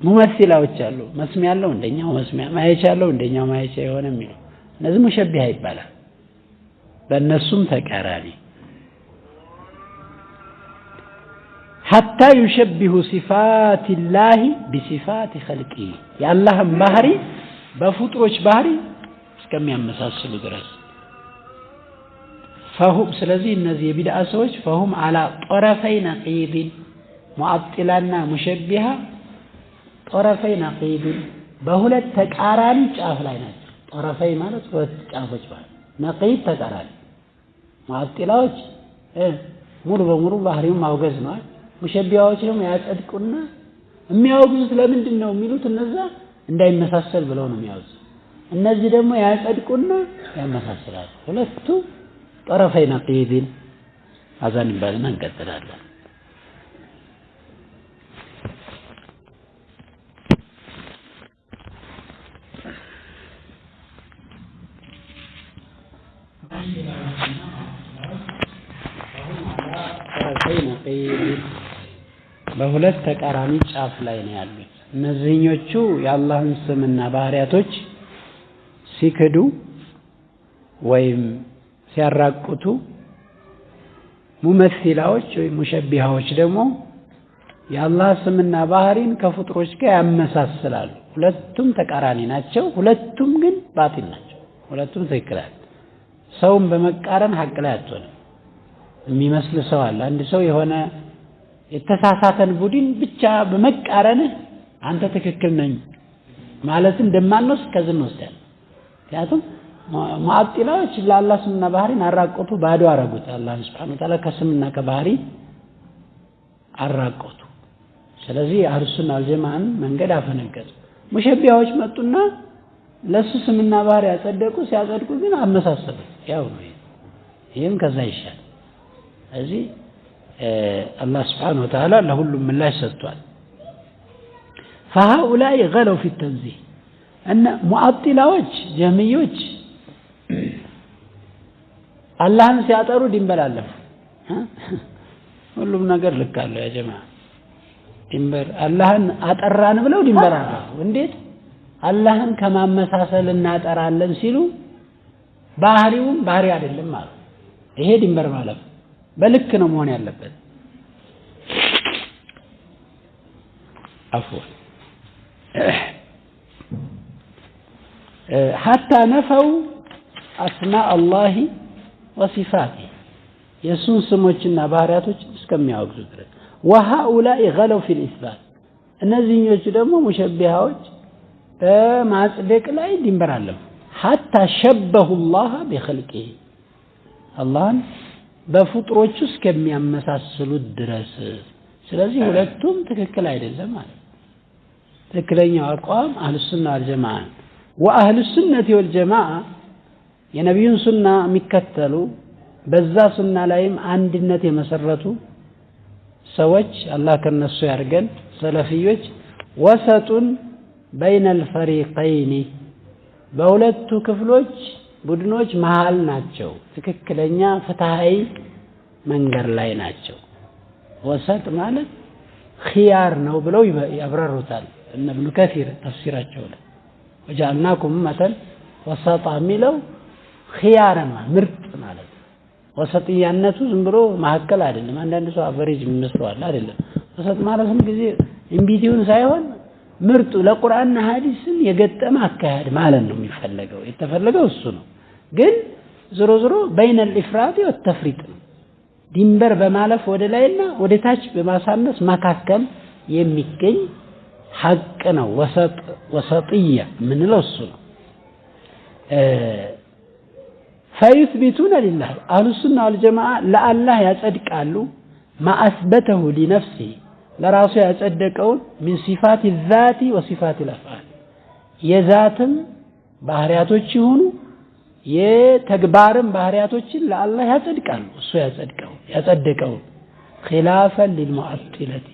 ሙመሲላዎች አሉ መስሚያ ያለው እንደኛው መስሚያ ማየቻ ያለው እንደኛው ማየቻ የሆነ የሚለው እነዚህ ሙሸቢሃ ይባላል በእነሱም ተቃራኒ حتى يشبه صفات الله بصفات خلقه يا الله ባህሪ በፍጡሮች ባህሪ እስከሚያመሳስሉ ድረስ فهم ስለዚህ እነዚህ የቢድዓ ሰዎች فهم على طرفي نقيض ሙዓጢላና ሙሸቢሃ طرفي نقيض በሁለት ተቃራኒ ጫፍ ላይ ናቸው طرفي ማለት ሁለት ጫፎች ማለት نقيض ተቃራኒ ሙዓጢላዎች ሙሉ በሙሉ ባህሪውን ማውገዝ ነው ሙሸቢሃዎች ደግሞ ያጸድቁና የሚያወግዙት ለምንድን ነው የሚሉት እነዛ እንዳይመሳሰል ብለው ነው የሚያወግዙት እነዚህ ደግሞ ያጸድቁና ያመሳስላሉ ሁለቱ طرفي نقيض አዛን ይባልና እንቀጥላለን በሁለት ተቃራኒ ጫፍ ላይ ነው ያሉት እነዚህኞቹ የአላህን ስምና ባህሪያቶች ሲክዱ ወይም ሲያራቁቱ ሙመሲላዎች ወይ ሙሸቢሃዎች ደግሞ የአላህ ስምና ባህሪን ከፍጥሮች ጋር ያመሳስላሉ ሁለቱም ተቃራኒ ናቸው ሁለቱም ግን ባጢል ናቸው ሁለቱም ትክክል ሰውን በመቃረን ሐቅ ላይ አጥቷል የሚመስል ሰው አለ አንድ ሰው የሆነ የተሳሳተን ቡድን ብቻ በመቃረን አንተ ትክክል ነኝ ማለት እንደማንወስ ከዚህ ነው ወስደን ያቱም ሙዓጢላዎች ለአላህ ስምና ባህሪን አራቆቱ ባዶ አረጉት አላህ Subhanahu Wa Ta'ala ከስምና ከባህሪ አራቆቱ ስለዚህ አህሉ ሱና ወልጀማዓን መንገድ አፈነገጡ ሙሸቢሃዎች መጡና ለሱ ስምና ባህሪ ያጸደቁ ሲያጸድቁ ግን አመሳሰሉ ያው ነው ይሄም ከዛ ይሻል እዚህ الله سبحانه وتعالى لሁሉም ምላሽ ሰጥቷል فهؤلاء غلوا في التنزيه ان ሙዓጢላዎች ጀህሚዮች አላህን ሲያጠሩ ድንበላለፉ ሁሉም ነገር ልክ አለው ያ ጀማዓ ድንበር አላህን አጠራን ብለው ድንበላለፉ እንዴት አላህን ከማመሳሰል እናጠራለን ሲሉ ባህሪውን ባህሪ አይደለም ማለት ይሄ ድንበር ማለት በልክ ነው መሆን ያለበት አፍወን حتى نفوا أسماء الله وصفاته يسون سموچنا ባህሪያቶች እስከሚያወግዙ ድረስ وهؤلاء غلوا في الإثبات እነዚህኞቹ ደግሞ ሙሸቢሃዎች በማጽደቅ ላይ ድንበር አለው حتى شبهوا الله بخلقه አላህን በፍጥሮቹ እስከሚያመሳስሉት ድረስ ስለዚህ ሁለቱም ትክክል አይደለም ማለት ትክክለኛው አቋም አህሉ ሱና ወልጀማዓ ወአህሉ ሱነቲ ወልጀማዓ የነብዩን ሱና የሚከተሉ በዛ ሱና ላይም አንድነት የመሰረቱ ሰዎች አላህ ከነሱ ያርገን ሰለፊዮች ወሰጡን بين الفريقين በሁለቱ ክፍሎች ቡድኖች መሃል ናቸው ትክክለኛ ፍትሃዊ መንገድ ላይ ናቸው ወሰጥ ማለት ኺያር ነው ብለው ያብራሩታል እነ ኢብኑ ከሲር ተፍሲራቸው ላይ ወጃልናኩም መተል ወሰጣ ሚለው ኺያርማ ምርጥ ማለት ወሰጥያነቱ ዝም ብሎ ማከል አይደለም አንዳንድ ሰው አቨሬጅ የሚመስለው አይደለም ወሰጥ ማለት ሁሉ ጊዜ ኢምቢቲውን ሳይሆን ምርጡ ለቁርአንና ሐዲስን የገጠመ አካሄድ ማለት ነው የሚፈልገው የተፈለገው እሱ ነው ግን ዝሮ ዝሮ بين الافراط والتفريط ድንበር በማለፍ ወደ ላይና ወደ ታች በማሳነስ መካከል የሚገኝ ሐቅ ነው ወሰጥያ ምንለው እሱ ነው فيثبتون لله اهل السنه والجماعه لا الله ያጸድቃሉ ما اثبته لنفسه ለራሱ ያጸደቀውን من صفات الذات وصفات الافعال የዛትም ባህሪያቶች ይሁኑ የተግባርም ባህሪያቶችን ለአላህ ያጸድቃሉ እሱ ያጸደቀው خلافا للمعطلة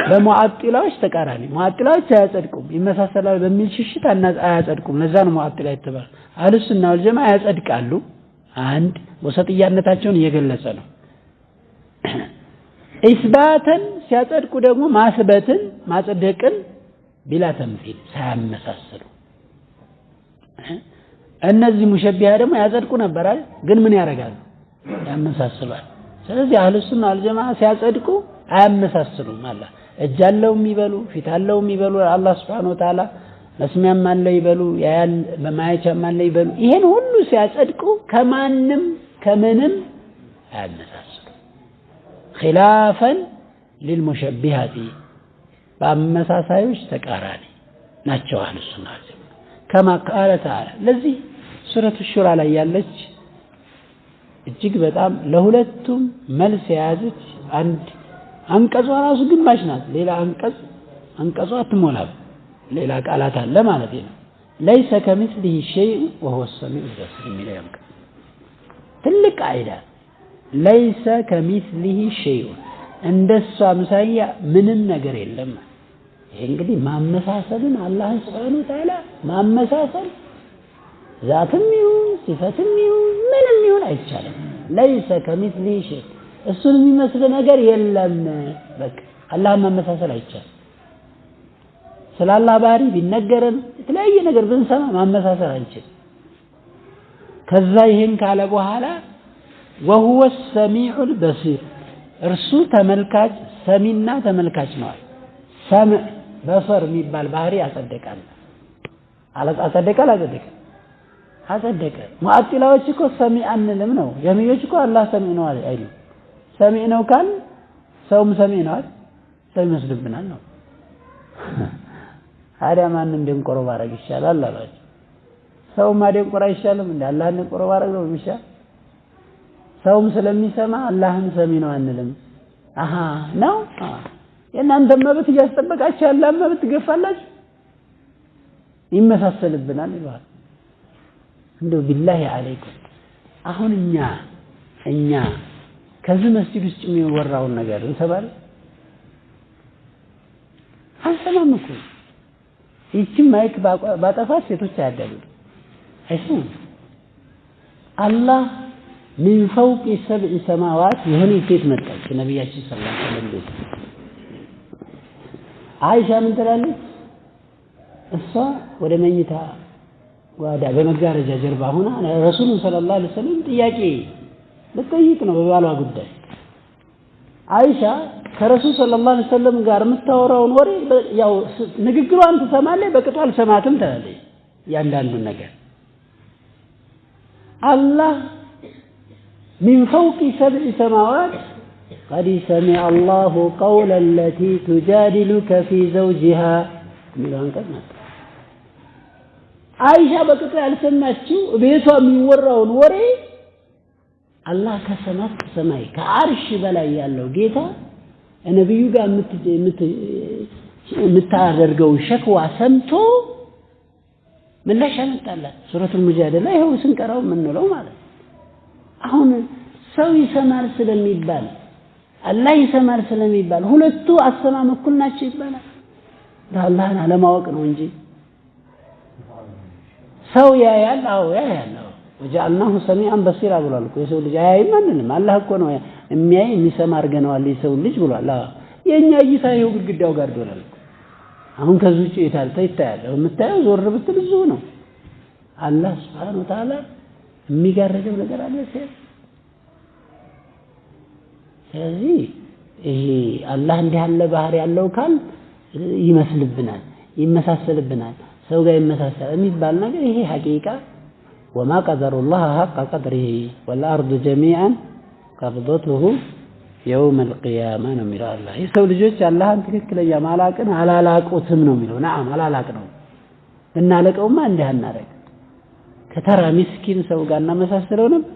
በሙዓጢላዎች ተቃራኒ ሙዓጢላዎች አያጸድቁም ይመሳሰላል በሚል ሽሽት አያጸድቁም ለዛ ነው ሙዓጢላ የተባለ አህሉ ሱና ወልጀማዓ ያጸድቃሉ አንድ ወሰጥያነታቸውን እየገለጸ ነው ኢስባተን ሲያጸድቁ ደግሞ ማስበትን ማጸደቅን ቢላ ተምሲል ሳያመሳስሉ እነዚህ ሙሸቢሃ ደግሞ ያጸድቁ ነበር አይደል ግን ምን ያረጋሉ ያመሳስላሉ ስለዚህ አህሉ ሱና ወልጀማዓ ሲያጸድቁ አያመሳስሉም አላህ እጃለው የሚበሉ ፊታለው የሚበሉ አላህ Subhanahu Wa Ta'ala መስሚያም አለ ይበሉ ያያል በማየቻም አለ ይበሉ ይሄን ሁሉ ሲያጸድቁ ከማንም ከምንም አያመሳስሉ خلافا للمشبهات በአመሳሳዮች ተቃራኒ ናቸው አህሉ ሱና كما قال تعالى ለዚህ ሱረቱ ሹራ ላይ ያለች እጅግ በጣም ለሁለቱም መልስ የያዘች አንድ አንቀጿ ራሱ ግማሽ ናት ሌላ አንቀጿ አትሞላም ሌላ ቃላት አለ ማለት ነው ليس كمثله شيء وهو السميع البصير የሚለው አንቀጽ ትልቅ አይዳ ليس كمثله شيء እንደሱ አምሳያ ምንም ነገር የለም ይሄ እንግዲህ ማመሳሰልን አላህ Subhanahu Wa Ta'ala ማመሳሰል ዛትም ይሁን ሲፈትም ይሁን ምንም ይሁን አይቻልም ليس كمثله شيء እሱን የሚመስል ነገር የለም በቃ አላህ ማመሳሰል አይቻልም ስላላህ ባህሪ ቢነገረን የተለያየ ነገር ብንሰማ ማመሳሰል አንችልም ከዛ ይሄን ካለ በኋላ وهو السميع البصير እርሱ ተመልካች ሰሚና ተመልካች ነው ሰምዕ በሰር የሚባል ባህሪ አጸደቃል አጸደቀ ሙዓጢላዎች እኮ ሰሚዕ አንልም ነው ጀሚዮች እኮ አላህ ሰሚዕ ነው አይሉ ሰሚዕ ነው ካል ሰውም ሰሚዕ ነው ሰው ይመስልብናል ነው ታዲያ ማንን ደንቆሮ ባረግ ይሻላል አላችሁ ሰው ማደንቆራ ይሻላል እንዴ አላህን ደንቆሮ ባረግ ነው ይሻላል ሰውም ስለሚሰማ አላህን ሰሚ ነው አንልም አሃ ነው የእናንተ መብት እያስጠበቃችሁ ያለ መብት ገፋላችሁ ይመሳሰልብናል ይላል እንደው ቢላሂ አለይኩም አሁን እኛ ከዚህ መስጂድ ውስጥ የሚወራውን ነገር እንሰማለን አንሰማም እኮ ይቺ ማይክ ባጠፋት ሴቶች ያዳሉ አይሰሙም አላህ من فوق 7 سماوات የሆነ ሴት መጣች ነብያችን ሰለላሁ ዐለይሂ ወሰለም አይሻ ምን ትላለች እሷ ወደ መኝታ ጓዳ በመጋረጃ ጀርባ ሆና ረሱሉ ሰለላሁ ዐለይሂ ወሰለም ጥያቄ ልጠይቅ ነው በባሏ ጉዳይ አይሻ ከረሱል ሰለላሁ ዐለይሂ ወሰለም ጋር የምታወራውን ወሬ ያው ንግግሯን ትሰማለች በቅጡ አልሰማትም ትላለች ያንዳንዱ ነገር አላህ من فوق 7 سماوات قد سمع الله قول التي تجادلك في زوجها ሚላን ቀና አይሻ በቅጡ ያልሰማችው ቤቷ የሚወራውን ወሬ አላህ ከሰማይ ከአርሽ በላይ ያለው ጌታ ነብዩ ጋር የምታደርገው ሸክዋ ሰምቶ ምላሽ አመጣላት። ሱረቱል ሙጃደላ ይሄው ስንቀራው ምንለው ማለት አሁን ሰው ይሰማል ስለሚባል አላህ ይሰማል ስለሚባል ሁለቱ አሰማም እኩል ናቸው ይባላል? አላህን አለማወቅ ነው እንጂ ሰው ያያል። አዎ ያያል። ወጀዐልናሁ ሰሚዐን በሲራ ብሏል እኮ የሰው ልጅ አያይም አንልም። አላህ እኮ ነው የሚያይ የሚሰማ አድርገነዋል የሰው ልጅ ብሏል። የኛ እይታ ይኸው ግድግዳው ጋር ዶላል። አሁን ከዚህ ውጪ ይታያል። የምታየው ዞር ብትል ብዙ ነው። አላህ ሱብሓነሁ ወተዓላ የሚጋረደው ነገር አለ። ስለዚህ ይሄ አላህ እንዲህ ያለ ባህሪ ያለው ካል ይመስልብናል፣ ይመሳሰልብናል፣ ሰው ጋር ይመሳሰላል የሚባል ነገር ይሄ ሐቂቃ وما قدر الله حق قدره والأرض جميعا قبضته يوم القيامة ነው የሚለው አላህ። የሰው ልጆች አላህን ትክክለኛ ማላቅን አላላቁትም ነው የሚለው። ነዓም አላላቅ ነው። እናለቀውማ እንዲህ አናረግ ከተራ ምስኪን ሰው ጋር እናመሳስለው ነበር።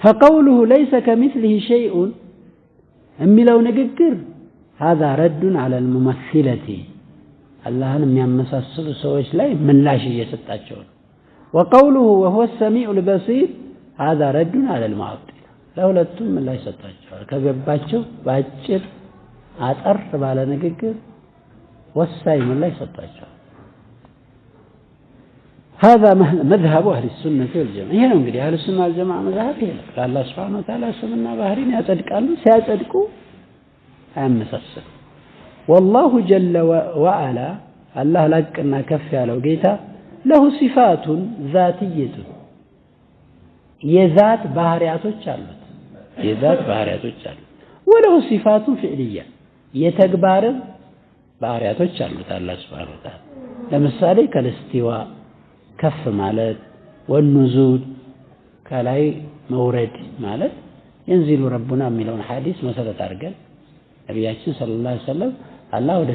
فقوله ليس كمثله شيء የሚለው ንግግር هذا رد على الممثلة አላህን የሚያመሳስሉ ሰዎች ላይ ምላሽ እየሰጣቸው ነው። وقوله وهو السميع البصير هذا رد على المعطلة ለሁለቱም ምላሽ ሰጣቸው። ከገባቸው ባጭር አጠር ባለ ንግግር ወሳኝ ምላሽ ሰጣቸው። هذا مذهب أهل السنة والجماعة ይሄ ነው እንግዲህ أهل السنة والجماعة መذهብ ይሄ ነው። ለአላህ Subhanahu Wa Ta'ala ስምና ባህሪን ያጸድቃሉ። ሲያጸድቁ አያመሳስሉ። والله جل وعلا الله لقنا كف ያለው ጌታ له صفات ذاتية የዛት ባህሪያቶች አሉት። የዛት ባህሪያቶች አሉት። وله صفات فعلية የተግባር ባህሪያቶች አሉት አላህ Subhanahu Wa Ta'ala። ለምሳሌ ከልስቲዋ ከፍ ማለት والنزول ከላይ መውረድ ማለት ينزل ربنا የሚለውን ሐዲስ መሰረት አድርገን ነብያችን ሰለላሁ ዐለይሂ ወሰለም አላህ ወደ